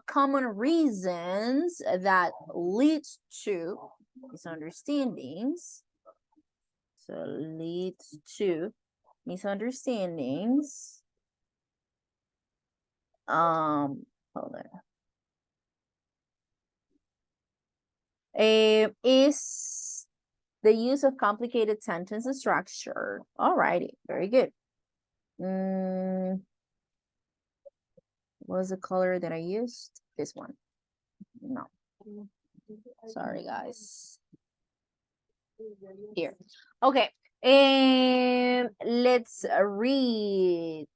common reasons that leads to misunderstandings. So leads to misunderstandings. Hold on. Is the use of complicated sentence structure. Alrighty, very good. What was the color that I used? This one. No. Sorry, guys. Here. Okay. Let's read.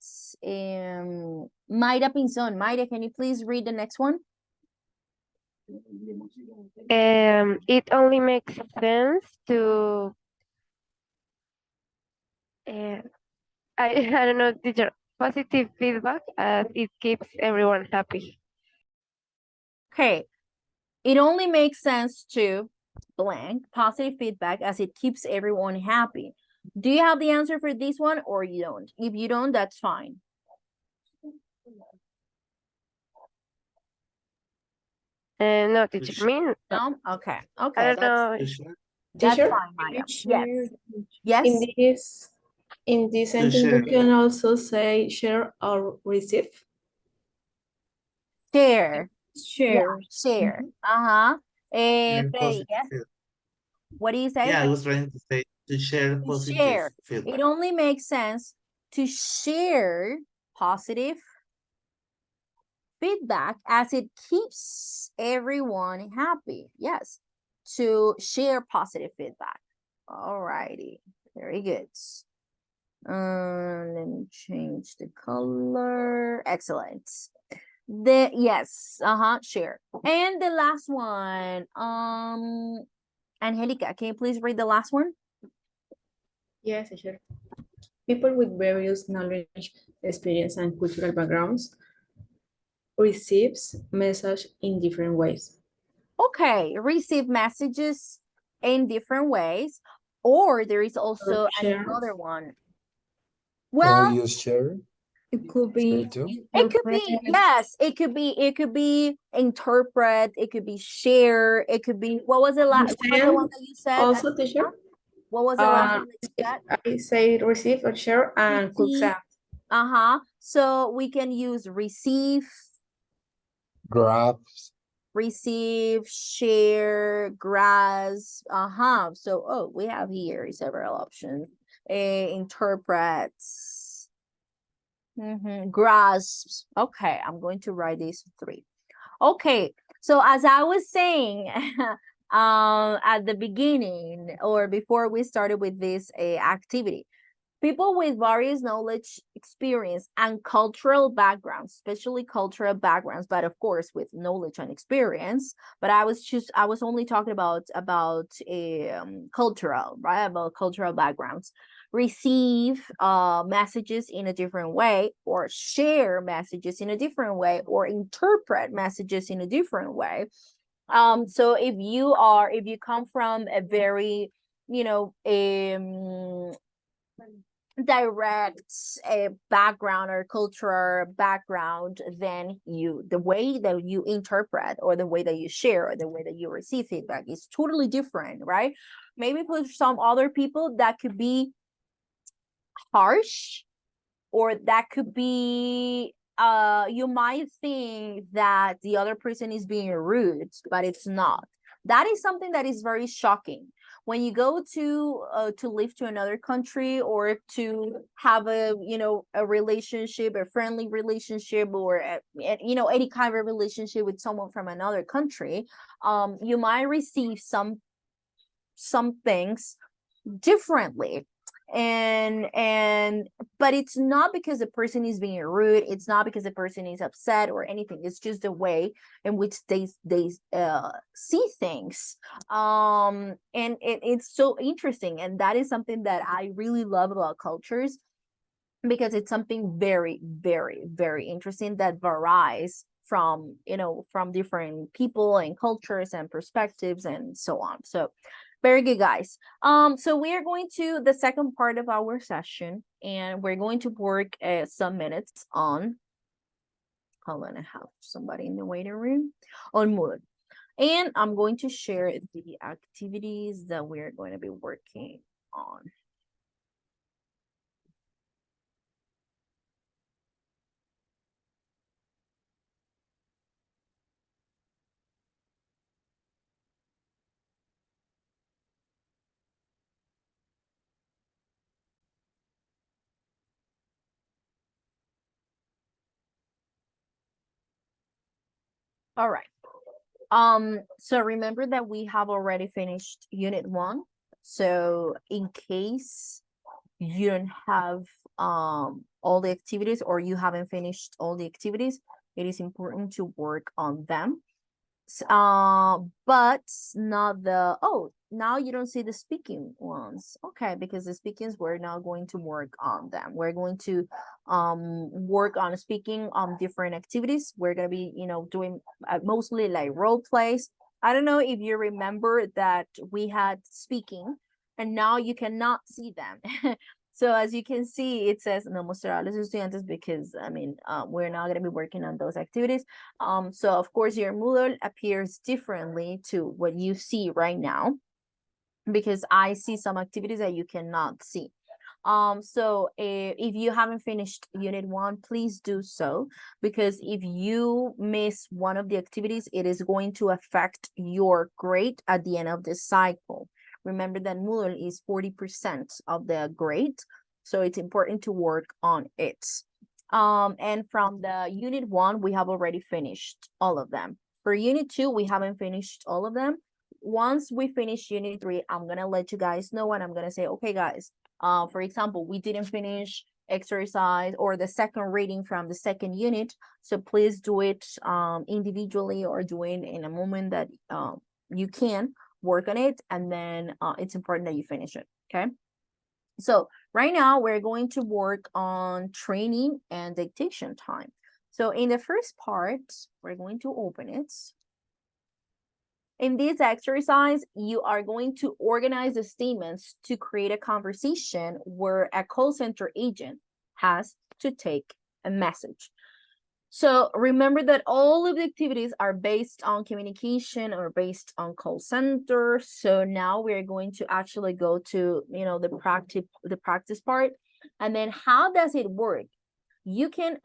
Mayra Pinzon. Mayra, can you please read the next one? It only makes sense to I don't know, teacher, positive feedback as it keeps everyone happy. Okay. It only makes sense to blank positive feedback as it keeps everyone happy. Do you have the answer for this one or you don't? If you don't, that's fine. No, teacher, me? No? Okay. I Okay. don't know. That's Teacher, fine, Maya. share- Yes. In this To sentence, you share. can also say share or receive. Share. Share. Share. Uh-huh. Share Freddy, yes? positive. What do you say? Yeah, I was trying to say to share To positive share. feedback. It only makes sense to share positive feedback as it keeps everyone happy. Yes, to share positive feedback. All righty, very good. Let me change the color. Excellent. Yes, share. And the last one, Angelica, can you please read the last one? Yes, teacher. People with various knowledge, experience, and cultural backgrounds receives message in different ways. Okay, receive messages in different ways, or there is also share. another one. Can Well, we use share? It could Share be. too? it could be, yes, it could be interpret, it could be share, it could be, what was the last one that you said? Also, teacher. What was the last one that you said? I say receive or share and could Receive. So we can use receive, Grab. receive, share, grasp. So we have here several options. Interprets, grasps. Okay, I'm going to write these 3. Okay, so as I was saying at the beginning or before we started with this activity, people with various knowledge, experience, and cultural backgrounds, especially cultural backgrounds, but of course with knowledge and experience. But I was only talking about cultural, right? About cultural backgrounds. Receive messages in a different way, or share messages in a different way, or interpret messages in a different way. So if you come from a very, direct background or cultural background, then the way that you interpret or the way that you share or the way that you receive feedback is totally different, right? Maybe for some other people that could be harsh, or that could be you might think that the other person is being rude, but it's not. That is something that is very shocking when you go to live to another country, or to have a relationship, a friendly relationship, or any kind of relationship with someone from another country. You might receive some things differently, and but it's not because the person is being rude, it's not because the person is upset or anything, it's just the way in which they see things. And it's so interesting, and that is something that I really love about cultures, because it's something very, very, very interesting that varies from from different people and cultures and perspectives and so on. So very good, guys. So we are going to the second part of our session, and we're going to work some minutes on, hold on, I have somebody in the waiting room, on mood. And I'm going to share the activities that we're going to be working on. All right. So remember that we have already finished unit 1. So in case you don't have all the activities, or you haven't finished all the activities, it is important to work on them. But not the, oh, now you don't see the speaking ones. Okay, because the speakings, we're now going to work on them. We're going to work on speaking different activities. We're gonna be doing mostly like role plays. I don't know if you remember that we had speaking, and now you cannot see them. So as you can see, it says no mostrar a los estudiantes, because we're not going to be working on those activities. So of course your Moodle appears differently to what you see right now, because I see some activities that you cannot see. So if you haven't finished unit 1, please do so, because if you miss one of the activities, it is going to affect your grade at the end of the cycle. Remember that Moodle is 40% of the grade, so it's important to work on it. And from the unit 1, we have already finished all of them. For unit 2, we haven't finished all of them. Once we finish unit 3, I'm gonna let you guys know, and I'm gonna say, okay, guys, for example, we didn't finish exercise or the second reading from the second unit, so please do it individually, or do it in a moment that you can work on it, and then it's important that you finish it. Okay, so right now we're going to work on training and dictation time. So in the first part, we're going to open it. In this exercise, you are going to organize the statements to create a conversation where a call center agent has to take a message. So remember that all of the activities are based on communication or based on call center. So now we're going to actually go to the practice part. And then how does it work? You can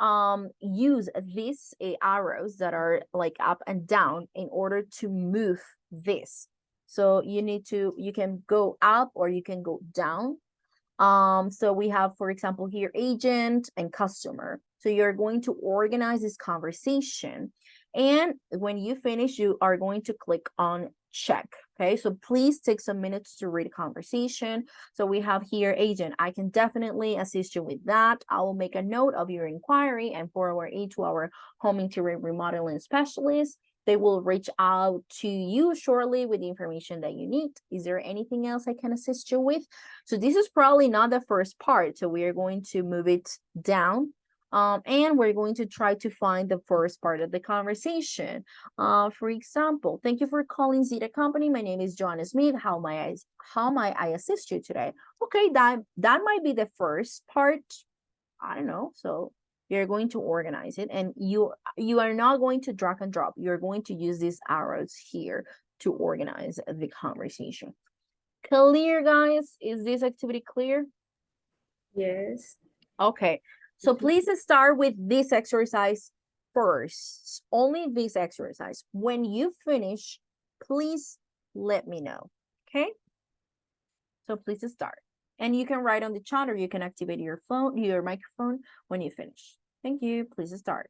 use these arrows that are like up and down in order to move this. So you can go up or you can go down. So we have, for example, here agent and customer. So you're going to organize this conversation, and when you finish, you are going to click on check. Okay, so please take some minutes to read the conversation. So we have here agent, I can definitely assist you with that. I will make a note of your inquiry and forward it to our home interior remodeling specialist. They will reach out to you shortly with the information that you need. Is there anything else I can assist you with? So this is probably not the first part, so we are going to move it down And we're going to try to find the first part of the conversation. For example, thank you for calling Zeta Company. My name is Joanna Smith. How might I assist you today? Okay, that might be the first part. I don't know. So you're going to organize it, and you are not going to drag and drop. You're going to use these arrows here to organize the conversation. Clear, guys? Is this activity clear? Yes. Okay, so please start with this exercise first. Only this exercise. When you finish, please let me know. Okay? So please start. And you can write on the chat, or you can activate your phone, your microphone when you finish. Thank you. Please start.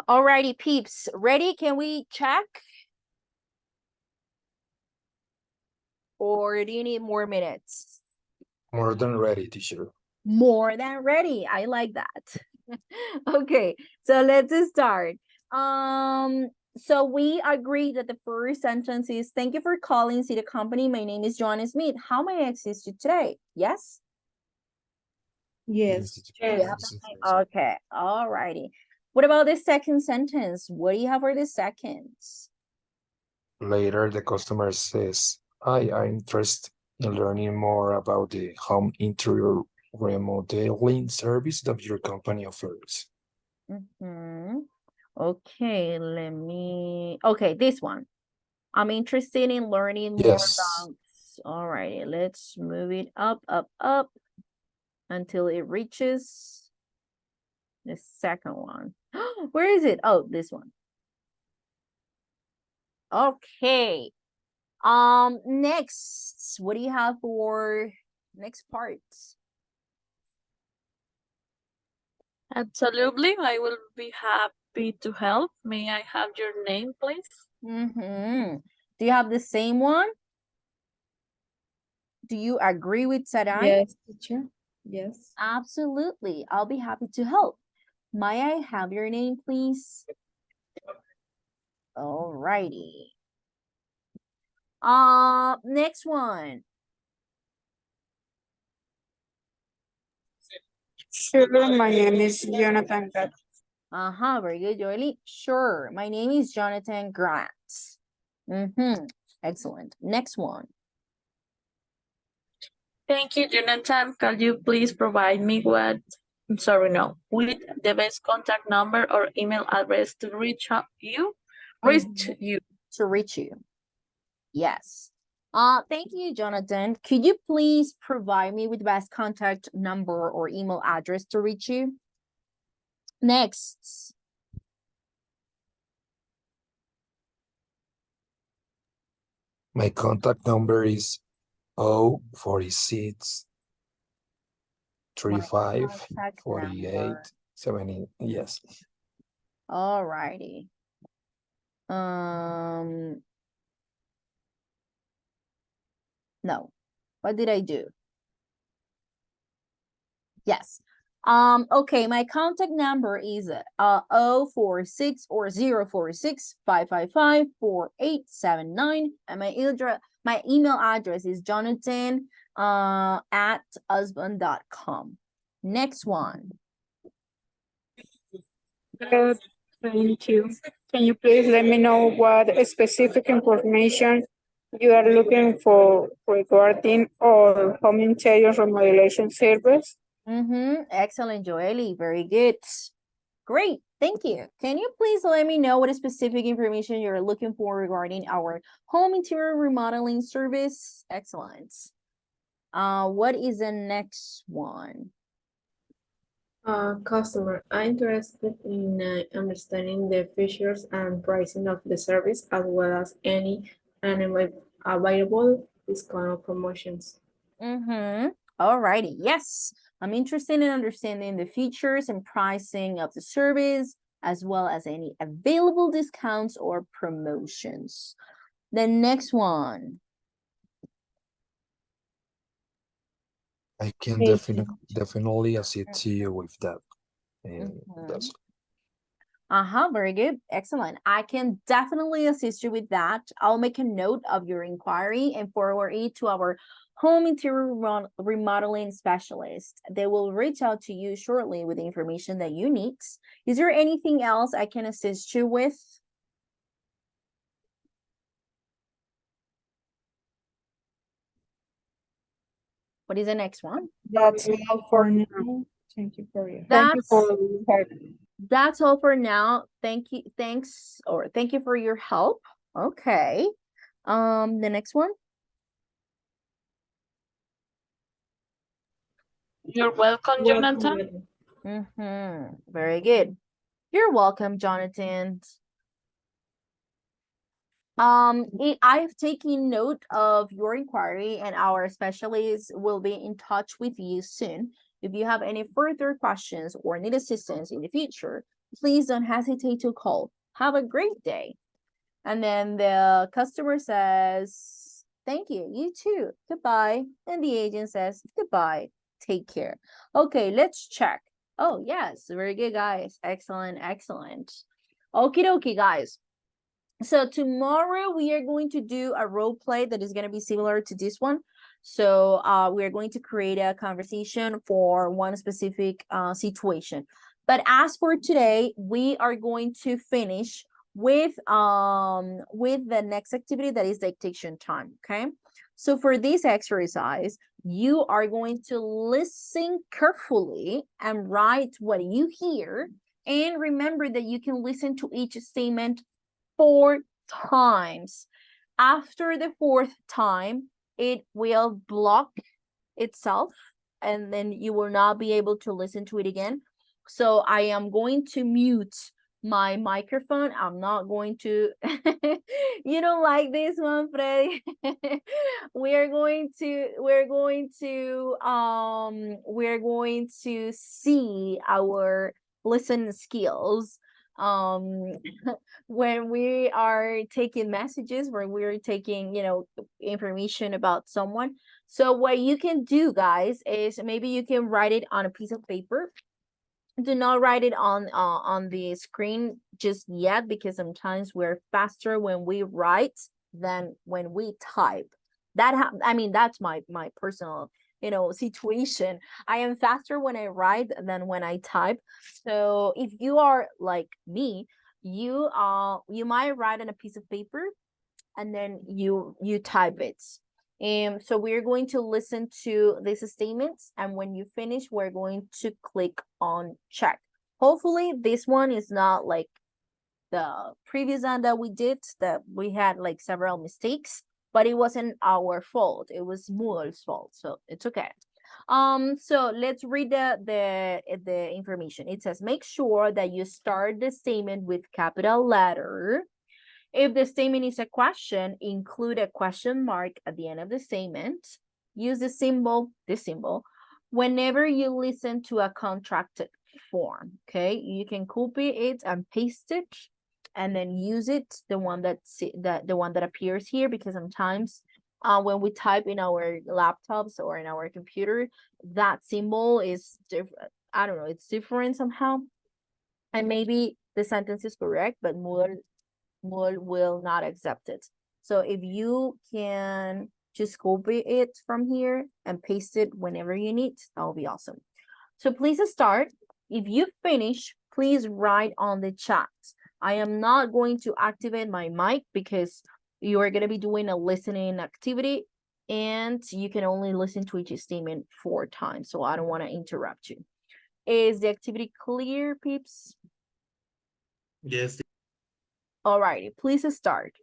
Alrighty, peeps, ready? Can we check? Or do you need more minutes? More than ready, teacher. More than ready. I like that. Okay, so let's start. So we agree that the first sentence is, thank you for calling City Company. My name is Joanna Smith. How may I assist you today? Yes? Yes. Yes. Okay, alrighty. What about the second sentence? What do you have for the seconds? Later, the customer says, "Hi, I'm interested in learning more about the home interior remodeling service that your company offers." Okay, okay, this one. I'm interested in learning more Yes. about, alrighty, let's move it up, up, until it reaches the second one. Where is it? Oh, this one. Okay. Next, what do you have for next part? Absolutely, I will be happy to help. May I have your name, please? Do you have the same one? Do you agree with Sarai? Yes, teacher. Yes. Absolutely. I'll be happy to help. May I have your name, please? Alrighty. Next one. Sure, my name is Jonathan. Very good, Joely. Sure, my name is Jonathan Grant. Excellent. Next one. Thank you, Jonathan. Can you please provide me with the best contact number or email address to reach you? To reach you. Yes. Thank you, Jonathan. Could you please provide me with the best contact number or email address to reach you? Next. My contact number is 046 35 Contact 48 number. 70. Yes. Alrighty. No. What did I do? Yes. Okay, my contact number is 046 or 046 555 4879, and my email address is jonathan at husband.com. Next one. Thank you. Can you please let me know what specific information you are looking for regarding our home interior remodeling service? Excellent, Joely. Very good. Great. Thank you. Can you please let me know what specific information you're looking for regarding our home interior remodeling service? Excellent. What is the next one? Customer, I'm interested in understanding the features and pricing of the service, as well as any available discount or promotions. Alrighty. Yes, I'm interested in understanding the features and pricing of the service, as well as any available discounts or promotions. The next one. I can definitely assist you with that. And that's Very good. Excellent. I can definitely assist you with that. I'll make a note of your inquiry and forward it to our home interior remodeling specialist. They will reach out to you shortly with the information that you need. Is there anything else I can assist you with? What is the next one? That's all for now. Thank you for your help. That's all for now. Thank you. Thank you for your help. Okay. The next one. You're welcome, Jonathan. Very good. You're welcome, Jonathan. I've taken note of your inquiry, and our specialists will be in touch with you soon. If you have any further questions or need assistance in the future, please don't hesitate to call. Have a great day. And then the customer says, thank you, you too, goodbye. And the agent says, goodbye, take care. Okay, let's check. Oh, yes, very good, guys. Excellent, excellent. Okie dokie, guys. So tomorrow we are going to do a role play that is going to be similar to this one. So we are going to create a conversation for one specific situation. But as for today, we are going to finish with the next activity, that is dictation time. Okay. So for this exercise, you are going to listen carefully and write what you hear. And remember that you can listen to each statement 4 times. After the 4th time, it will block itself and then you will not be able to listen to it again. So I am going to mute my microphone. I'm not going to you don't like this one, Freddy. we're going to see our listen skills when we are taking messages, when we're taking, information about someone. So what you can do, guys, is maybe you can write it on a piece of paper. Do not write it on the screen just yet, because sometimes we're faster when we write than when we type. That's my personal situation. I am faster when I write than when I type. So if you are like me, you might write on a piece of paper and then you type it. So we're going to listen to these statements, and when you finish, we're going to click on check. Hopefully this one is not like the previous one that we did, that we had like several mistakes, but it wasn't our fault. It was Moodle's fault, so it's okay. So let's read the information. It says, make sure that you start the statement with capital letter. If the statement is a question, include a question mark at the end of the statement. Use this symbol, whenever you listen to a contracted form. Okay, you can copy it and paste it, and then use it, the one that appears here, because sometimes when we type in our laptops or in our computer, that symbol is different. I don't know, it's different somehow, and maybe the sentence is correct, but Moodle will not accept it. So if you can just copy it from here and paste it whenever you need, that will be awesome. So please start. If you finish, please write on the chat. I am not going to activate my mic because you are going to be doing a listening activity and you can only listen to each statement 4 times. So I don't want to interrupt you. Is the activity clear, peeps? Yes. All righty, please start.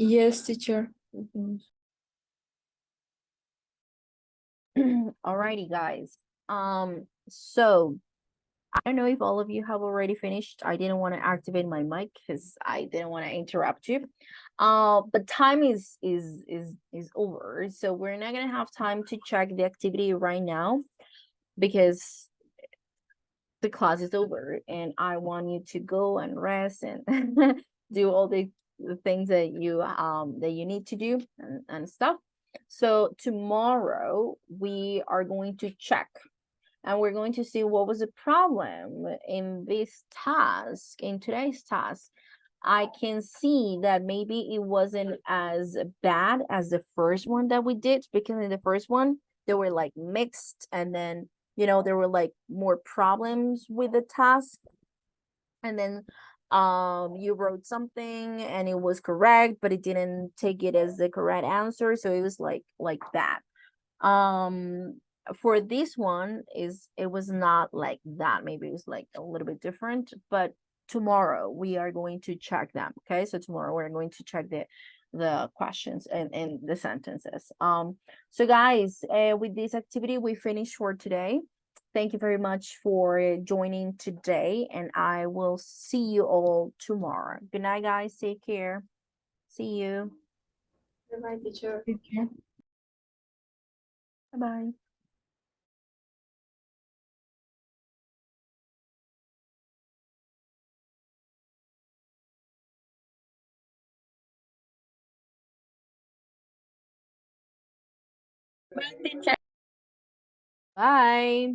Yes, teacher. Alrighty, guys. So I don't know if all of you have already finished. I didn't want to activate my mic because I didn't want to interrupt you. But time is over, so we're not gonna have time to check the activity right now because the class is over, and I want you to go and rest and do all the things that you need to do and stuff. So tomorrow we are going to check and we're going to see what was the problem in this task, in today's task. I can see that maybe it wasn't as bad as the first one that we did, because in the first one, they were like mixed, and then, there were like more problems with the task. And then you wrote something and it was correct, but it didn't take it as the correct answer. So it was like that. For this one it was not like that. Maybe it was like a little bit different, but tomorrow we are going to check them. Okay, so tomorrow we're going to check the questions and the sentences. So guys, with this activity we finish for today. Thank you very much for joining today, and I will see you all tomorrow. Good night, guys. Take care. See you. Bye, teacher. Bye-bye. Bye, teacher. Bye.